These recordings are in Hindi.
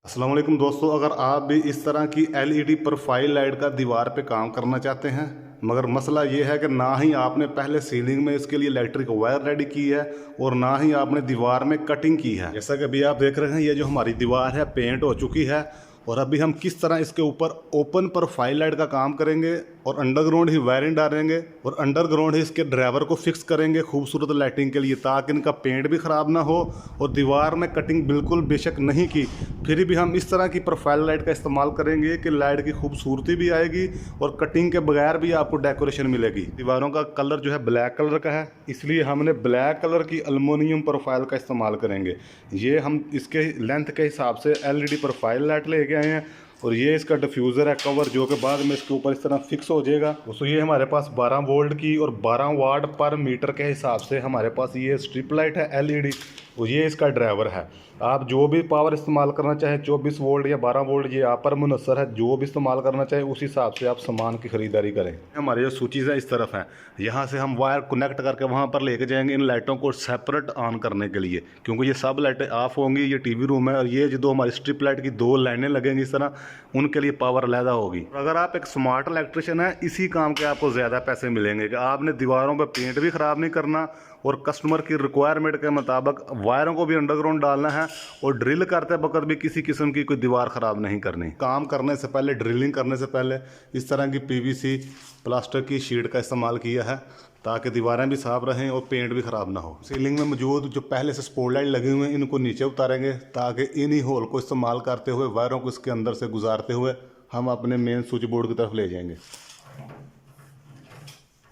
अस्सलाम वालेकुम दोस्तों, अगर आप भी इस तरह की एलईडी प्रोफाइल लाइट का दीवार पे काम करना चाहते हैं, मगर मसला ये है कि ना ही आपने पहले सीलिंग में इसके लिए इलेक्ट्रिक वायर रेडी की है और ना ही आपने दीवार में कटिंग की है। जैसा कि अभी आप देख रहे हैं, ये जो हमारी दीवार है पेंट हो चुकी है और अभी हम किस तरह इसके ऊपर ओपन प्रोफाइल लाइट का काम करेंगे और अंडरग्राउंड ही वायरिंग डालेंगे और अंडरग्राउंड ही इसके ड्राइवर को फिक्स करेंगे खूबसूरत लाइटिंग के लिए, ताकि इनका पेंट भी ख़राब ना हो और दीवार में कटिंग बिल्कुल बेशक नहीं की फिर भी हम इस तरह की प्रोफाइल लाइट का इस्तेमाल करेंगे कि लाइट की खूबसूरती भी आएगी और कटिंग के बगैर भी आपको डेकोरेशन मिलेगी। दीवारों का कलर जो है ब्लैक कलर का है, इसलिए हमने ब्लैक कलर की एल्युमिनियम प्रोफाइल का इस्तेमाल करेंगे। ये हम इसके लेंथ के हिसाब से एलईडी प्रोफाइल लाइट लेके आए हैं और ये इसका डिफ्यूज़र है कवर, जो कि बाद में इसके ऊपर इस तरह फिक्स हो जाएगा। दोस्तों ये हमारे पास 12 वोल्ट की और 12 वाट पर मीटर के हिसाब से हमारे पास ये स्ट्रिप लाइट है एलईडी और ये इसका ड्राइवर है। आप जो भी पावर इस्तेमाल करना चाहें, 24 वोल्ट या 12 वोल्ट, ये आप पर मुनसर है। जो भी इस्तेमाल करना चाहें उस हिसाब से आप सामान की ख़रीदारी करें। हमारे जो स्विचेज़ हैं इस तरफ हैं, यहाँ से हम वायर कनेक्ट करके वहाँ पर लेके जाएंगे इन लाइटों को सेपरेट ऑन करने के लिए, क्योंकि ये सब लाइटें ऑफ होंगी। ये टीवी रूम है और ये जो दो हमारी स्ट्रिप लाइट की 2 लाइनें लगेंगी इस तरह, उनके लिए पावर अलहदा होगी। अगर आप एक स्मार्ट इलेक्ट्रिशियन है, इसी काम के आपको ज़्यादा पैसे मिलेंगे कि आपने दीवारों पर पेंट भी ख़राब नहीं करना और कस्टमर की रिक्वायरमेंट के मुताबिक वायरों को भी अंडरग्राउंड डालना है और ड्रिल करते वक्त भी किसी किस्म की कोई दीवार ख़राब नहीं करनी। काम करने से पहले, ड्रिलिंग करने से पहले इस तरह की पीवीसी प्लास्टिक की शीट का इस्तेमाल किया है ताकि दीवारें भी साफ रहें और पेंट भी ख़राब ना हो। सीलिंग में मौजूद जो पहले से स्पॉटलाइट लगे हुए हैं, इनको नीचे उतारेंगे ताकि इन्हीं होल को इस्तेमाल करते हुए वायरों को इसके अंदर से गुजारते हुए हम अपने मेन स्विच बोर्ड की तरफ ले जाएंगे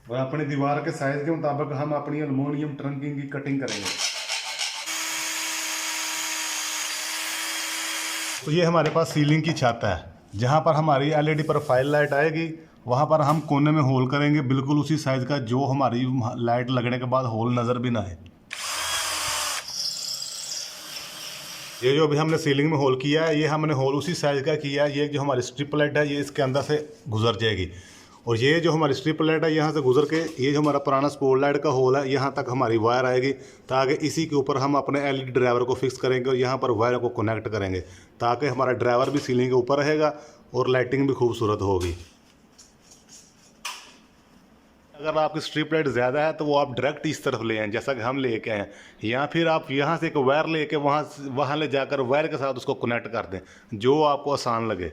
और अपनी दीवार के साइज के मुताबिक हम अपनी एल्युमिनियम ट्रंकिंग की कटिंग करेंगे। तो ये हमारे पास सीलिंग की छत है, जहाँ पर हमारी एलईडी प्रोफाइल लाइट आएगी वहाँ पर हम कोने में होल करेंगे बिल्कुल उसी साइज का जो हमारी लाइट लगने के बाद होल नज़र भी ना आए। ये जो अभी हमने सीलिंग में होल किया है, ये हमने होल उसी साइज का किया है। ये जो हमारी स्ट्रिप लाइट है ये इसके अंदर से गुजर जाएगी और ये जो हमारी स्ट्रिप लाइट है यहाँ से गुजर के ये जो हमारा पुराना स्पॉट लाइट का होल है यहाँ तक हमारी वायर आएगी, ताकि इसी के ऊपर हम अपने एलईडी ड्राइवर को फिक्स करेंगे और यहाँ पर वायर को कनेक्ट करेंगे ताकि हमारा ड्राइवर भी सीलिंग के ऊपर रहेगा और लाइटिंग भी खूबसूरत होगी। अगर आपकी स्ट्रिप लाइट ज़्यादा है तो वो आप डायरेक्ट इस तरफ ले आएँ जैसा कि हम लेके आए, या फिर आप यहाँ से एक वायर लेके वहाँ ले जाकर वायर के साथ उसको कनेक्ट कर दें, जो आपको आसान लगे।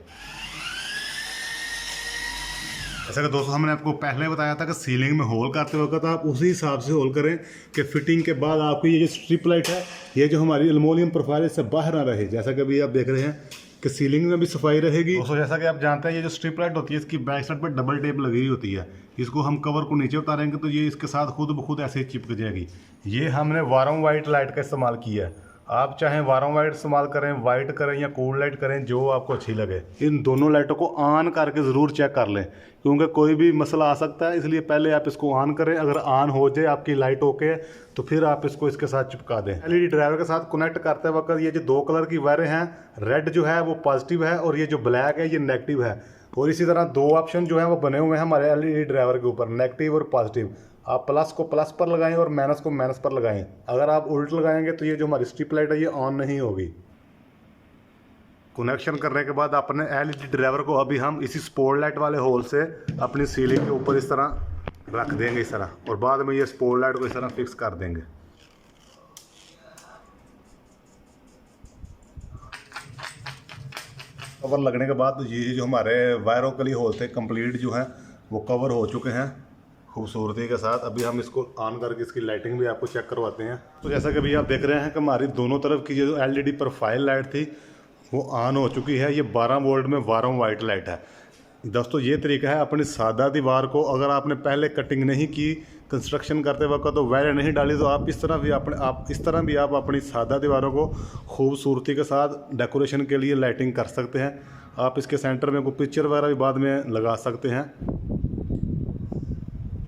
जैसा कि दोस्तों हमने आपको पहले बताया था कि सीलिंग में होल करते वक्त आप उसी हिसाब से होल करें कि फिटिंग के बाद आपकी ये जो स्ट्रिप लाइट है, ये जो हमारी एल्युमिनियम प्रोफाइल इससे बाहर ना रहे। जैसा कि अभी आप देख रहे हैं कि सीलिंग में भी सफाई रहेगी। दोस्तों जैसा कि आप जानते हैं, ये जो स्ट्रिप लाइट होती है इसकी बैक साइड पर डबल टेप लगी हुई होती है। इसको हम कवर को नीचे उतारेंगे तो ये इसके साथ खुद ब खुद ऐसे ही चिपक जाएगी। ये हमने वारम वाइट लाइट का इस्तेमाल किया है। आप चाहें वारम वाइट इस्तेमाल करें, वाइट करें या कूल लाइट करें, जो आपको अच्छी लगे। इन दोनों लाइटों को ऑन करके ज़रूर चेक कर लें, क्योंकि कोई भी मसला आ सकता है, इसलिए पहले आप इसको ऑन करें। अगर ऑन हो जाए आपकी लाइट ओके तो फिर आप इसको इसके साथ चिपका दें। एलईडी ड्राइवर के साथ कनेक्ट करते वक्त ये जो 2 कलर की वायरें हैं, रेड जो है वो पॉजिटिव है और ये जो ब्लैक है ये नेगेटिव है। और इसी तरह 2 ऑप्शन जो है वो बने हुए हैं हमारे एलईडी ड्राइवर के ऊपर, नेगेटिव और पॉजिटिव। आप प्लस को प्लस पर लगाएं और माइनस को माइनस पर लगाएं। अगर आप उल्ट लगाएंगे तो ये जो हमारी स्ट्रिप लाइट है ये ऑन नहीं होगी। कनेक्शन करने के बाद अपने एलईडी ड्राइवर को अभी हम इसी स्पॉट लाइट वाले होल से अपनी सीलिंग के ऊपर इस तरह रख देंगे इस तरह, और बाद में ये स्पॉट लाइट को इस तरह फिक्स कर देंगे। कवर लगने के बाद ये जो हमारे वायरों के लिए होल थे कंप्लीट जो हैं वो कवर हो चुके हैं खूबसूरती के साथ। अभी हम इसको ऑन करके इसकी लाइटिंग भी आपको चेक करवाते हैं। तो जैसा कि अभी आप देख रहे हैं कि हमारी दोनों तरफ की जो एलईडी प्रोफाइल लाइट थी वो ऑन हो चुकी है। ये 12 वोल्ट में वारम वाइट लाइट है। दोस्तों ये तरीका है अपनी सादा दीवार को, अगर आपने पहले कटिंग नहीं की कंस्ट्रक्शन करते वक्त तो वायर नहीं डाली, तो आप इस तरह भी आप अपनी सादा दीवारों को खूबसूरती के साथ डेकोरेशन के लिए लाइटिंग कर सकते हैं। आप इसके सेंटर में कोई पिक्चर वगैरह भी बाद में लगा सकते हैं।